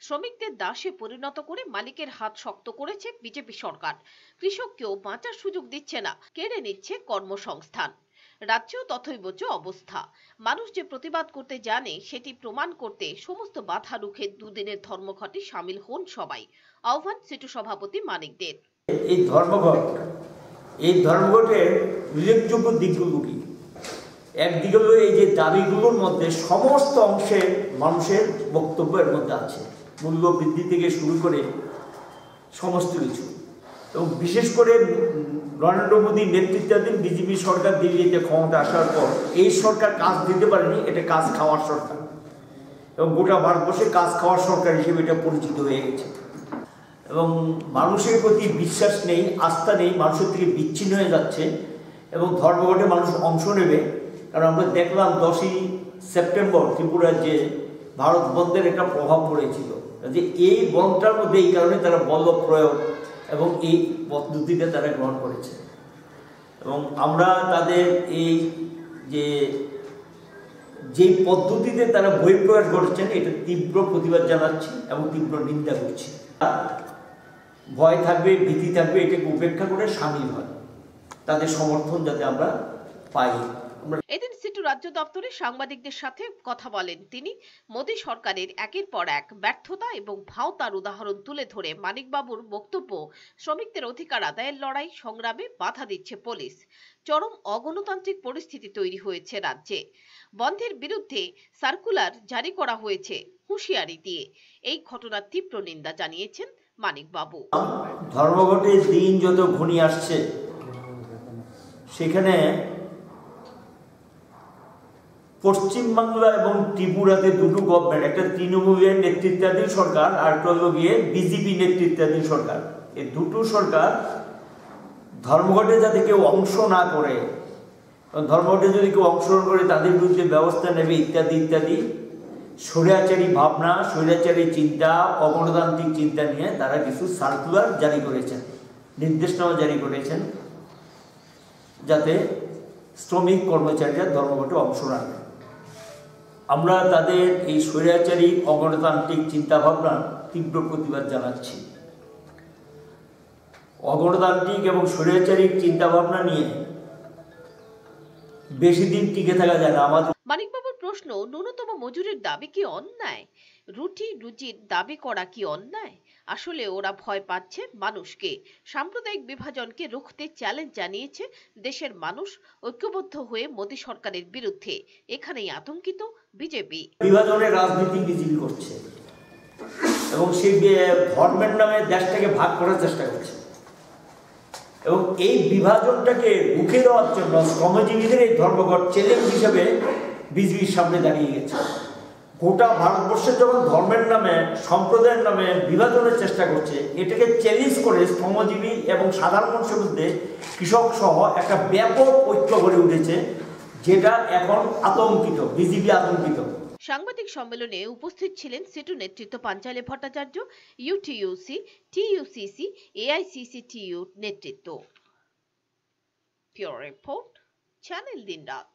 শ্রমিকদের দাসে পরিণত করে মালিকের হাত শক্ত করেছে বিজেপি সরকার। কৃষককেও বাঁচার সুযোগ দিচ্ছে না, কেড়ে নিচ্ছে কর্মসংস্থান। রাজ্যেও তথৈবচ অবস্থা। মানুষ যে প্রতিবাদ করতে জানে সেটি প্রমাণ করতে সমস্ত বাধা রুখে দুদিনের ধর্মঘটে সামিল হন সবাই। আহ্বান সিটু সভাপতি মানিকদের। এই ধর্মঘটের উল্লেখযোগ্য দিকগুলো কি? একদিকে হলো এই যে দাবিগুলোর মধ্যে সমস্ত অংশের মানুষের বক্তব্য এর মধ্যে আছে, মূল্য বৃদ্ধি থেকে শুরু করে সমস্ত কিছু। এবং বিশেষ করে নরেন্দ্র মোদীর নেতৃত্বাধীন বিজেপি সরকার দিল্লিতে ক্ষমতা আসার পর এই সরকার কাজ দিতে পারেনি, এটা কাজ খাওয়ার সরকার, এবং গোটা ভারতবর্ষে কাজ খাওয়ার সরকার হিসেবে এটা পরিচিত হয়ে গেছে। এবং মানুষের প্রতি বিশ্বাস নেই, আস্থা নেই, মানুষের থেকে বিচ্ছিন্ন হয়ে যাচ্ছে। এবং ধর্মঘটে মানুষ অংশ নেবে, কারণ আমরা দেখলাম 10ই সেপ্টেম্বর ত্রিপুরার যে ভারত বন্ধের একটা প্রভাব পড়েছিল, যে এই বন্ধটার মধ্যে এই কারণে তারা বল প্রয়োগ এবং এই পদ্ধতিটা তারা গ্রহণ করেছে। এবং আমরা তাদের এই যে পদ্ধতিতে তারা বহিঃপ্রকাশ ঘটেছেন এটা তীব্র প্রতিবাদ জানাচ্ছি এবং তীব্র নিন্দা করছি। ভয় থাকবে, ভীতি থাকবে, এটাকে উপেক্ষা করে সামিল হয়, তাদের সমর্থন যাতে আমরা পাই। এদিন সিটু রাজ্য দপ্তরে সাংবাদিকদের সাথে কথা বলেন তিনি। মোদী সরকারের একের পর এক ব্যর্থতা এবং ভাওতার উদাহরণ তুলে ধরে মানিকবাবুর বক্তব্য, শ্রমিকদের অধিকার আদায়ের লড়াই সংগ্রামে বাধা দিচ্ছে পুলিশ। চরম অগণতান্ত্রিক পরিস্থিতি তৈরি হয়েছে রাজ্যে। বন্ধের বিরুদ্ধে সার্কুলার জারি করা হয়েছে হুঁশিয়ারি দিয়ে। এই ঘটনার তীব্র নিন্দা জানিয়েছেন মানিকবাবু। ধর্মঘটের দিন যত ঘনিয়ে আসছে সেখানে পশ্চিমবাংলা এবং ত্রিপুরাতে দুটো গভর্নমেন্ট, একটা তৃণমূলের নেতৃত্বাধীন সরকার আর একটা হলো গিয়ে বিজেপি নেতৃত্বাধীন সরকার, এই দুটো সরকার ধর্মঘটে যাতে কেউ অংশ না করে, ধর্মঘটে যদি কেউ অংশগ্রহণ করে তাদের বিরুদ্ধে ব্যবস্থা নেবে ইত্যাদি ইত্যাদি স্বৈরাচারী ভাবনা, স্বৈরাচারী চিন্তা, অগণতান্ত্রিক চিন্তা নিয়ে তারা কিছু সার্কুলার জারি করেছেন, নির্দেশনামা জারি করেছেন, যাতে শ্রমিক কর্মচারীরা ধর্মঘটে অংশ নেয়। আমরা তাদের এই স্বৈরাচারী অগণতান্ত্রিক চিন্তাভাবনার তীব্র প্রতিবাদ জানাচ্ছি। অগণতান্ত্রিক এবং স্বৈরাচারী চিন্তাভাবনা নিয়ে বেশি দিন টিকে থাকা যায় না। আমাদের মানিকবাবুর প্রশ্ন, ন্যূনতম মজুরির দাবি কি অন্যায়? রুজির দাবি করা কি অন্যায়? আসলে ওরা ভয় পাচ্ছে মানুষকে। সাম্প্রদায়িক বিভাজনকে রুখতে চ্যালেঞ্জ জানিয়েছে দেশের মানুষ ঐক্যবদ্ধ হয়ে মোদী সরকারের বিরুদ্ধে। এখানেই আতঙ্কিত বিজেপি। বিভাজনের রাজনীতি বিজেপি করছে এবং সেই ধর্মের নামে দেশটাকে ভাগ করার চেষ্টা করছে, এবং এই বিভাজনটাকে রুখে দেওয়ার জন্য শ্রমজীবীদের এই ধর্মঘট চ্যালেঞ্জ হিসেবে বিজেপির সামনে দাঁড়িয়ে গেছে। গোটা ভারতবর্ষে যখন ধর্মের নামে, সম্প্রদায়ের নামে বিভাজনের চেষ্টা করছে, এটাকে চ্যালেঞ্জ করে শ্রমজীবী এবং সাধারণ মানুষের মধ্যে কৃষক সহ একটা ব্যাপক ঐক্য গড়ে উঠেছে, যেটা এখন আতঙ্কিত, বিজেপি আতঙ্কিত। সাংবাদিক সম্মেলনে উপস্থিত ছিলেন সিটু নেতৃত্ব পাঞ্চালী ভট্টাচার্য, ইউটিইউসি, টিইউসিসি, এআইসিসিটিইউ নেতৃত্ব। পিওর রিপোর্ট, চ্যানেল দিন রাত।